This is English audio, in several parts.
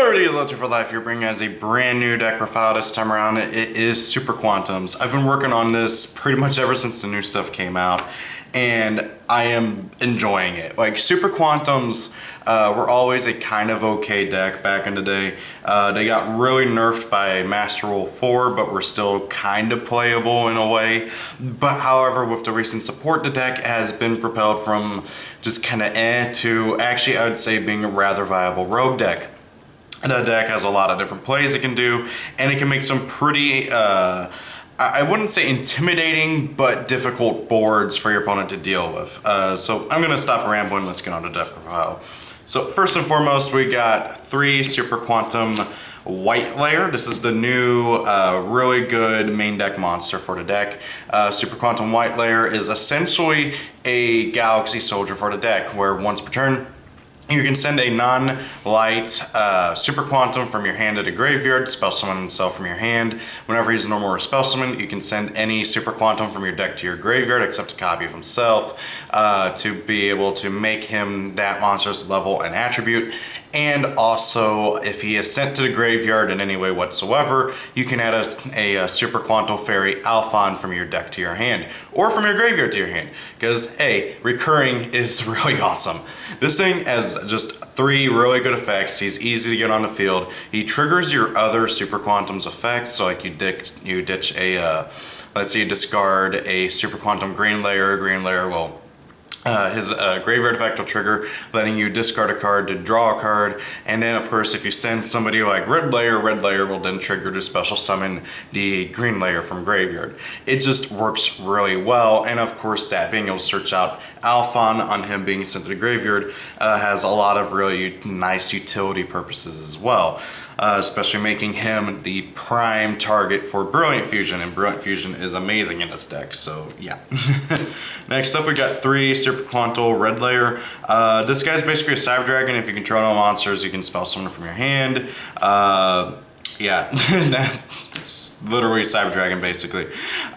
Alrighty, Loader for Life, you're bringing us a brand new deck profile this time around. It is Super Quantums. I've been working on this pretty much ever since the new stuff came out, and I am enjoying it. Like, Super Quantums were always a kind of okay deck back in the day. They got really nerfed by Master Rule 4, but were still kind of playable in a way. But however, with the recent support, the deck has been propelled from just kind of to actually, I would say, being a rather viable rogue deck. And that deck has a lot of different plays it can do, and it can make some pretty, I wouldn't say intimidating, but difficult boards for your opponent to deal with. So I'm gonna stop rambling, let's get on to deck profile. So first and foremost, we got 3 Super Quantum White Layer. This is the new, really good main deck monster for the deck. Super Quantum White Layer is essentially a Galaxy Soldier for the deck, where once per turn, you can send a non-light Super Quantum from your hand to the graveyard, spell summon himself from your hand. Whenever he's normal or spell summoned, you can send any Super Quantum from your deck to your graveyard except a copy of himself to be able to make him that monster's level and attribute. And also, if he is sent to the graveyard in any way whatsoever, you can add a Super Quantum Fairy Alphon from your deck to your hand, or from your graveyard to your hand, because hey, recurring is really awesome. This thing has just 3 really good effects. He's easy to get on the field. He triggers your other Super Quantum's effects, so like you ditch a, let's say you discard a Super Quantum Green Layer will his graveyard effect will trigger, letting you discard a card to draw a card. And then of course, if you send somebody like Red Layer will then trigger to special summon the Green Layer from graveyard. It just works really well. And of course, that being able to search out Alphon on him being sent to the graveyard has a lot of really nice utility purposes as well. Especially making him the prime target for Brilliant Fusion, and Brilliant Fusion is amazing in this deck, so yeah. Next up, we got 3 Super Quantum Red Layer. This guy's basically a Cyber Dragon. If you control no monsters, you can spell summon from your hand. Yeah, that's literally Cyber Dragon, basically.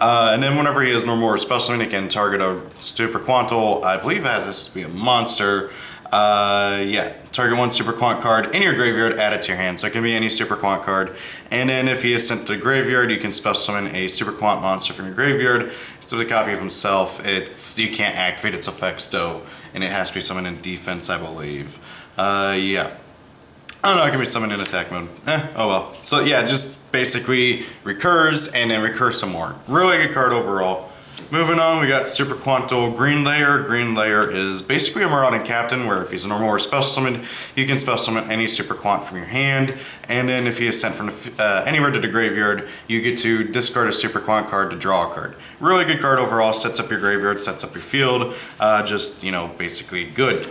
And then whenever he is normal or special summon, he can target a Super Quantum. I believe that has to be a monster. Yeah, target 1 Super Quant card in your graveyard, add it to your hand. So it can be any Super Quant card. And then if he is sent to the graveyard, you can special summon a Super Quant monster from your graveyard. So with a copy of himself, you can't activate its effects though, and it has to be summoned in defense, I believe. Yeah. I don't know, it can be summoned in attack mode. Oh well. So yeah, just basically recurs and then recurs some more. Really good card overall. Moving on, we got Super Quantum Green Layer. Green Layer is basically a Marauding Captain, where if he's a normal or special summoned, you can special summon any Super Quant from your hand. And then if he is sent from anywhere to the graveyard, you get to discard a Super Quant card to draw a card. Really good card overall, sets up your graveyard, sets up your field. Just, you know, basically good.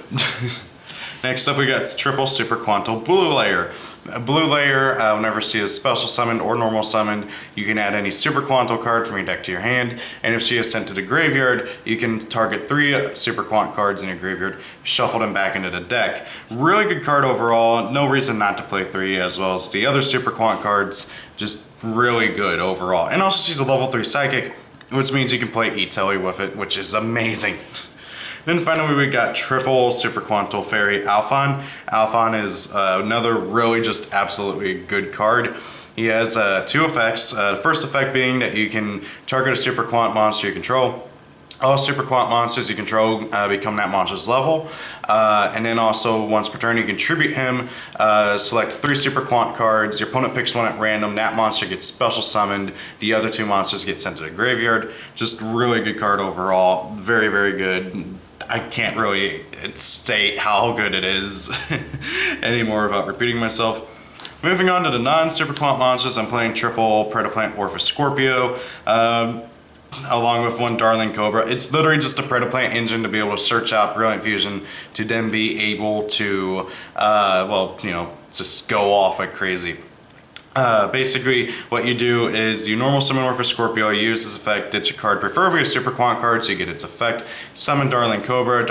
Next up, we got triple Super Quantum Blue Layer. Blue Layer, whenever she is special summoned or normal summoned, you can add any Super Quantum card from your deck to your hand. And if she is sent to the graveyard, you can target 3 Super Quant cards in your graveyard, shuffle them back into the deck. Really good card overall. No reason not to play 3, as well as the other Super Quant cards. Just really good overall. And also, she's a level 3 Psychic, which means you can play E-Telly with it, which is amazing. Then finally, we got triple Super Quantum Fairy Alphon. Alphon is another really just absolutely good card. He has 2 effects. The first effect being that you can target a Super Quant monster you control. All Super Quant monsters you control become that monster's level. And then also, once per turn, you contribute him, select 3 Super Quant cards, your opponent picks 1 at random, that monster gets special summoned, the other 2 monsters get sent to the graveyard. Just really good card overall, very, very good. I can't really state how good it is anymore without repeating myself. Moving on to the non-Super Quant monsters, I'm playing triple Predaplant Orpheus Scorpio, along with 1 Darling Cobra. It's literally just a Predaplant engine to be able to search out Brilliant Fusion, to then be able to, well, you know, just go off like crazy. Basically, what you do is you normal summon Orpheus Scorpio, you use this effect, ditch a card, preferably a Super Quant card, so you get its effect. Summon Darling Cobra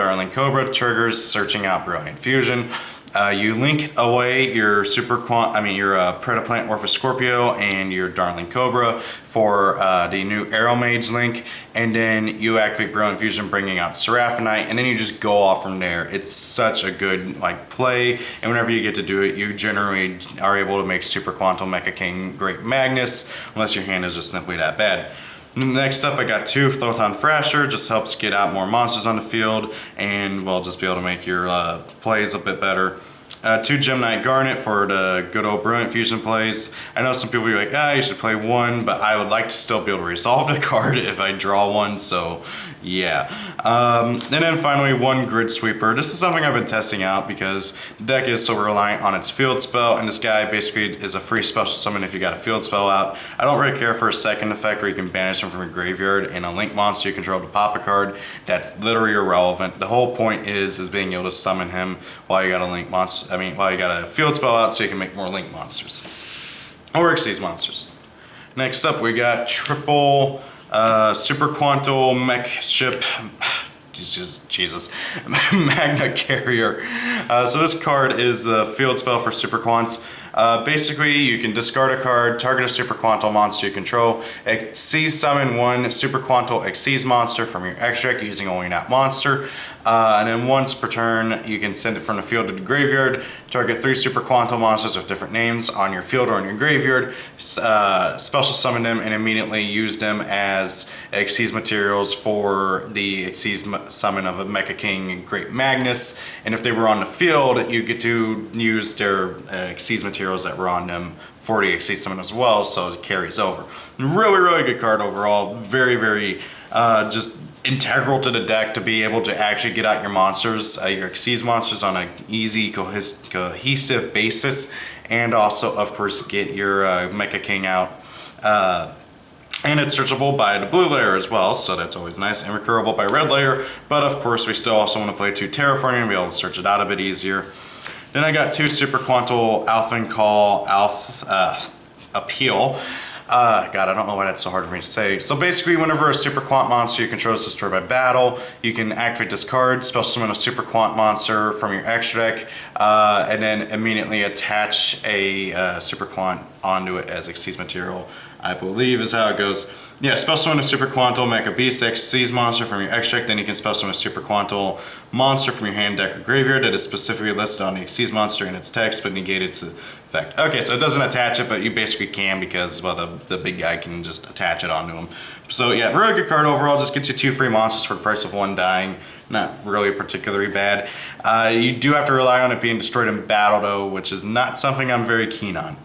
triggers searching out Brilliant Fusion. You link away your your Predaplant Orphis Scorpio and your Darling Cobra for the new Arrow Mage link, and then you activate Brilliant Fusion, bringing out Seraphonite, and then you just go off from there. It's such a good play, and whenever you get to do it, you generally are able to make Super Quantum, Mecha King, Great Magnus, unless your hand is just simply that bad. Next up, I got 2 Photon Thrasher, just helps get out more monsters on the field, and well, just be able to make your plays a bit better. 2 Gemini Garnet for the good old Brilliant Fusion plays. I know some people will be like, you should play 1, but I would like to still be able to resolve the card if I draw 1, so yeah. And then finally 1 Grid Sweeper. This is something I've been testing out because the deck is so reliant on its field spell, and this guy basically is a free special summon if you got a field spell out. I don't really care for a second effect where you can banish them from your graveyard and a link monster you control to pop a card. That's literally irrelevant. The whole point is being able to summon him while you got a link monster. While you got a field spell out, so you can make more link monsters or Xyz monsters. Next up, we got triple Super Quantal Mech Ship. Jesus. Magna Carrier. So this card is a field spell for Super Quants. Basically, you can discard a card, target a Super Quantal monster you control, Xyz summon 1 Super Quantal Xyz monster from your extra deck using only that monster. And then once per turn, you can send it from the field to the graveyard, target 3 Super Quantal monsters with different names on your field or in your graveyard, special summon them, and immediately use them as Xyz materials for the Xyz summon of a Mecha King Great Magnus. And if they were on the field, you get to use their Xyz materials that were on them for the Xyz summon as well, so it carries over. Really good card overall. Very just integral to the deck to be able to actually get out your monsters, your Xyz monsters on an easy, cohesive basis, and also, of course, get your Mecha King out. And it's searchable by the blue layer as well, so that's always nice, and recurable by red layer, but of course we still also want to play 2 Terraforming and be able to search it out a bit easier. Then I got 2 Super Quantal Alpha and Call Appeal. God, I don't know why that's so hard for me to say. So basically, whenever a Super Quant monster you control is destroyed by battle, you can activate this card, special summon a Super Quant monster from your extra deck, and then immediately attach a Super Quant onto it as Xyz material, I believe is how it goes. Yeah, special summon a Super Quantal Mecha Beast Xyz monster from your extra deck, then you can special summon a Super Quantal monster from your hand, deck, or graveyard that is specifically listed on the Xyz monster in its text, but negate its effect. Okay, so it doesn't attach it, but you basically can because, well, the big guy can just attach it onto him. So yeah, really good card overall. Just gets you 2 free monsters for the price of 1 dying. Not really particularly bad. You do have to rely on it being destroyed in battle though, which is not something I'm very keen on.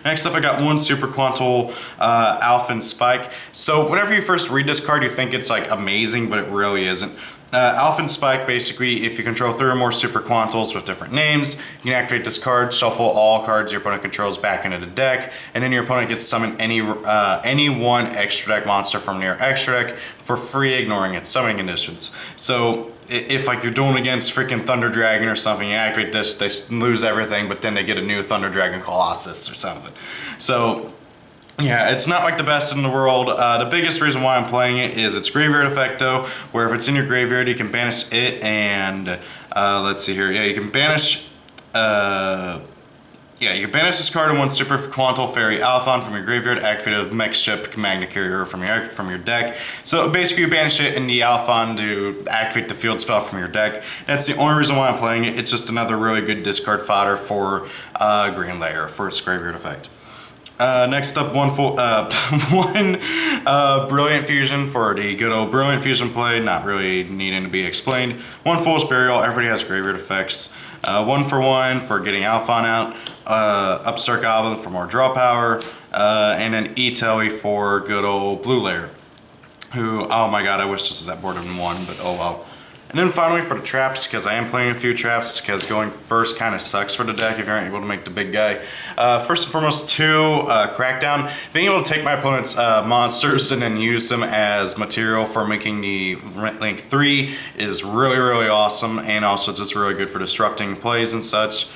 Next up, I got 1 Super Quantal Alpha Spike. So whenever you first read this card, you think it's amazing, but it really isn't. Alpha Spike, basically, if you control 3 or more Super Quantals with different names, you can activate this card, shuffle all cards your opponent controls back into the deck, and then your opponent gets to summon any 1 extra deck monster from their extra deck for free, ignoring its summoning conditions. So if you're doing against freaking Thunder Dragon or something, you activate this, they lose everything, but then they get a new Thunder Dragon Colossus or something. So yeah, it's not the best in the world. The biggest reason why I'm playing it is its graveyard effect though, where if it's in your graveyard, you can banish it and, let's see here, yeah, you can banish, you can banish this card and 1 Super Quantal Fairy Alphon from your graveyard, activate a Mech Ship Magna Carrier from your deck. So basically you banish it in the Alphon to activate the field spell from your deck. That's the only reason why I'm playing it. It's just another really good discard fodder for Green Layer for its graveyard effect. Next up, 1 Brilliant Fusion for the good old Brilliant Fusion play, not really needing to be explained. 1 Fool's Burial, everybody has graveyard effects. 1 for 1 for getting Alphon out. Upstart Goblin for more draw power. And then E-Telly for good old Blue Layer. Who, oh my god, I wish this was at board in 1, but oh well. And then finally for the traps, because I am playing a few traps, because going first kind of sucks for the deck if you aren't able to make the big guy. First and foremost, 2 Crackdown. Being able to take my opponent's monsters and then use them as material for making the Link 3 is really awesome, and also just really good for disrupting plays and such.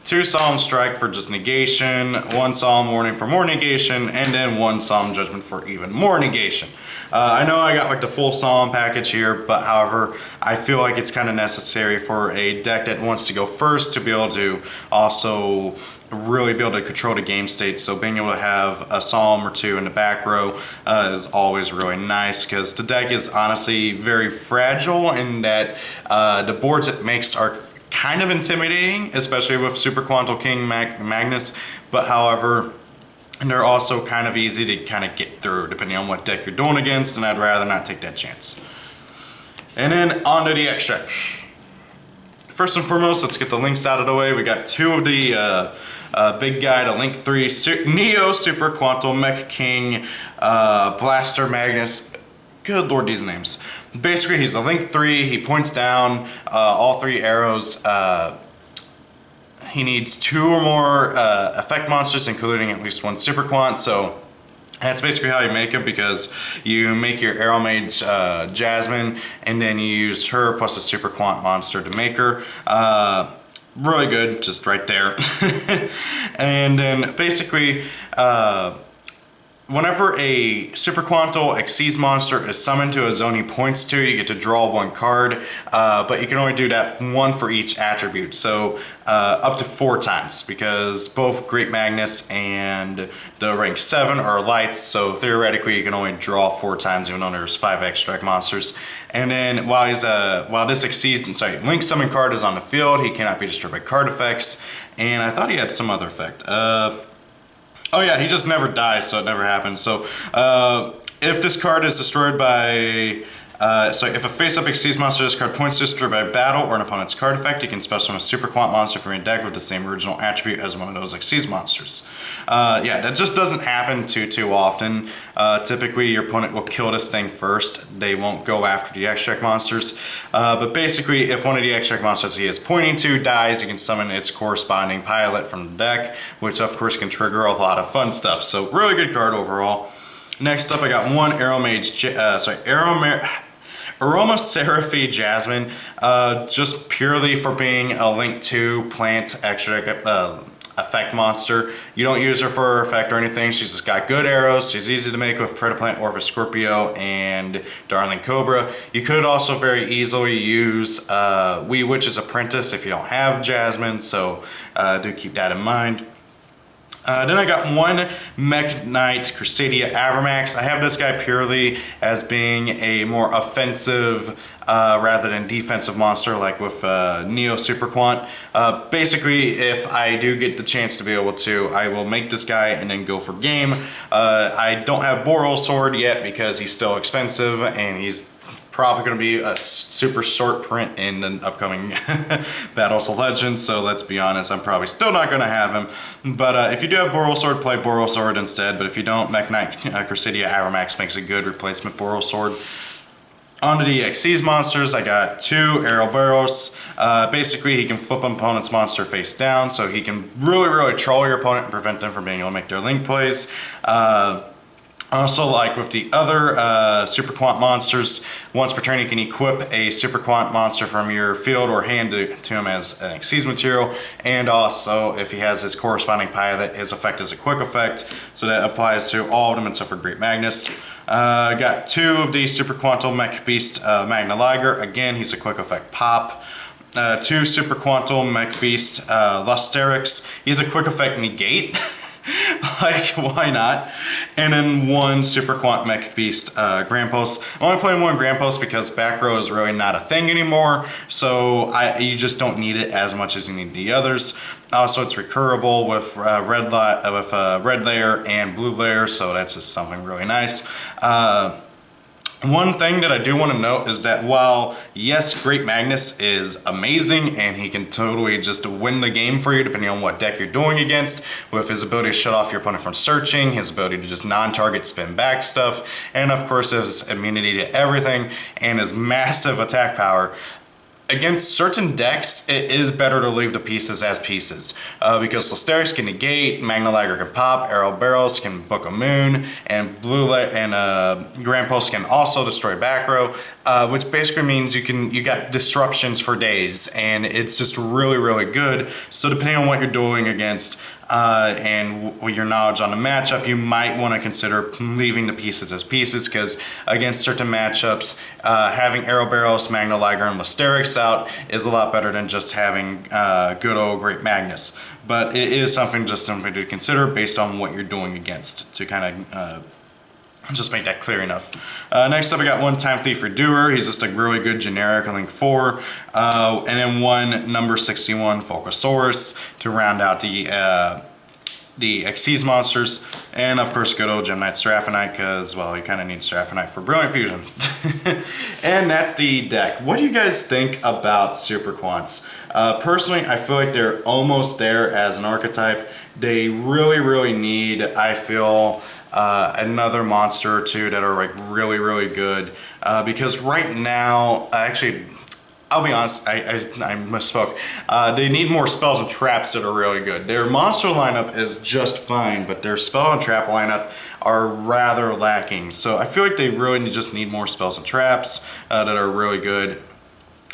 2 Solemn Strike for just negation, 1 Solemn Warning for more negation, and then 1 Solemn Judgment for even more negation. I know I got like the full Solemn package here, but however, I feel like it's kind of necessary for a deck that wants to go first to be able to also really be able to control the game state. So being able to have a Solemn or 2 in the back row is always really nice, because the deck is honestly very fragile in that the boards it makes are kind of intimidating, especially with Super Quantal King Magnus, but however, they're also kind of easy to kind of get through depending on what deck you're doing against, and I'd rather not take that chance. And then on to the X deck. First and foremost, let's get the links out of the way. We got 2 of the big guy to Link 3 Neo Super Quantal Mech King Blaster Magnus. Good lord, these names. Basically, he's a Link 3, he points down all 3 arrows. He needs 2 or more effect monsters, including at least 1 Super Quant, so that's basically how you make him, because you make your Arrow Mage Jasmine, and then you use her plus a Super Quant monster to make her. Really good, just right there. And then basically, whenever a Super Quantal Xyz monster is summoned to a zone he points to, you get to draw 1 card, but you can only do that 1 for each attribute, so up to 4 times, because both Great Magnus and the rank 7 are lights, so theoretically you can only draw 4 times, even though there's 5 extract monsters. And then while this Xyz, Link summon card is on the field, he cannot be destroyed by card effects, and I thought he had some other effect. Oh yeah, he just never dies, so it never happens. So if this card is destroyed by, if a face-up Xyz monster, this card points to destroyed by battle or an opponent's card effect, you can special summon a Super Quant monster from your deck with the same original attribute as one of those Xyz monsters. Yeah, that just doesn't happen too often. Typically, your opponent will kill this thing first. They won't go after the extract monsters. But basically, if one of the extract monsters he is pointing to dies, you can summon its corresponding pilot from the deck, which of course can trigger a lot of fun stuff. So really good card overall. Next up, I got 1 Arrow Mage, Aroma Seraphy Jasmine, just purely for being a Link 2 plant extract effect monster. You don't use her for her effect or anything. She's just got good arrows. She's easy to make with Predaplant, Orpheus Scorpio, and Darling Cobra. You could also very easily use Wee Witch's Apprentice if you don't have Jasmine, so do keep that in mind. Then I got 1 Mech Knight Crusadia Avermax. I have this guy purely as being a more offensive rather than defensive monster, like with Neo Super Quant. Basically, if I do get the chance to be able to, I will make this guy and then go for game. I don't have Boral Sword yet because he's still expensive, and he's probably going to be a super short print in the upcoming Battles of Legends, so let's be honest, I'm probably still not going to have him. But if you do have Boral Sword, play Boral Sword instead, but if you don't, Mech Knight Crusadia Avermax makes a good replacement Boral Sword. On to the Xyz monsters, I got 2 Ouroboros. Basically, he can flip an opponent's monster face down, so he can really troll your opponent and prevent them from being able to make their link plays. Also, like with the other Super Quant monsters, once per turn you can equip a Super Quant monster from your field or hand to him as an Xyz material, and also if he has his corresponding pilot, his effect is a quick effect, so that applies to all of them except for Great Magnus. Got 2 of the Super Quantal Mech Beast Magna Liger. Again, he's a quick effect pop. 2 Super Quantal Mech Beast Lusterix. He's a quick effect negate. Like, why not? And then 1 Super Quant Mech Beast Grandpost. I'm only playing 1 Grandpost because back row is really not a thing anymore, so you just don't need it as much as you need the others. Also, it's recurable with red layer and blue layer, so that's just something really nice. One thing that I do want to note is that while, yes, Great Magnus is amazing and he can totally just win the game for you depending on what deck you're doing against, with his ability to shut off your opponent from searching, his ability to just non-target spin back stuff, and of course his immunity to everything and his massive attack power, against certain decks, it is better to leave the pieces as pieces because Lysterics can negate, Magnaliger can pop, Arrow Barrels can Book a Moon, and Grand Post can also destroy back row, which basically means you got disruptions for days, and it's just really, really good. So depending on what you're doing against and your knowledge on the matchup, you might want to consider leaving the pieces as pieces, because against certain matchups, having Arrow Barrels, Magnaliger, and Lysterics out is a lot better than just having good old Great Magnus. But it is something to consider based on what you're doing against, to kind of just make that clear enough. Next up, I got one Time Thief Redoer. He's just a really good generic Link 4. And then one number 61 Focosaurus to round out the Xyz monsters. And of course, good old Gem Knight Seraphinite, because, well, you kind of need Seraphinite for Brilliant Fusion. And that's the deck. What do you guys think about Super Quants? Personally, I feel like they're almost there as an archetype. They really, really need, I feel, another monster or two that are like really, really good, because right now, actually, I'll be honest, I misspoke. They need more spells and traps that are really good. Their monster lineup is just fine, but their spell and trap lineup are rather lacking. So I feel like they really just need more spells and traps that are really good.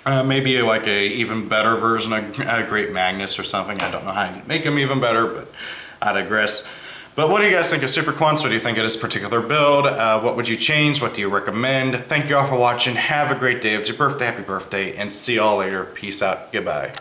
Maybe like a even better version of Great Magnus or something. I don't know how you make them even better, but I digress. But what do you guys think of Super Quants? What do you think of this particular build? What would you change? What do you recommend? Thank you all for watching. Have a great day. If it's your birthday, happy birthday, and see you all later. Peace out. Goodbye.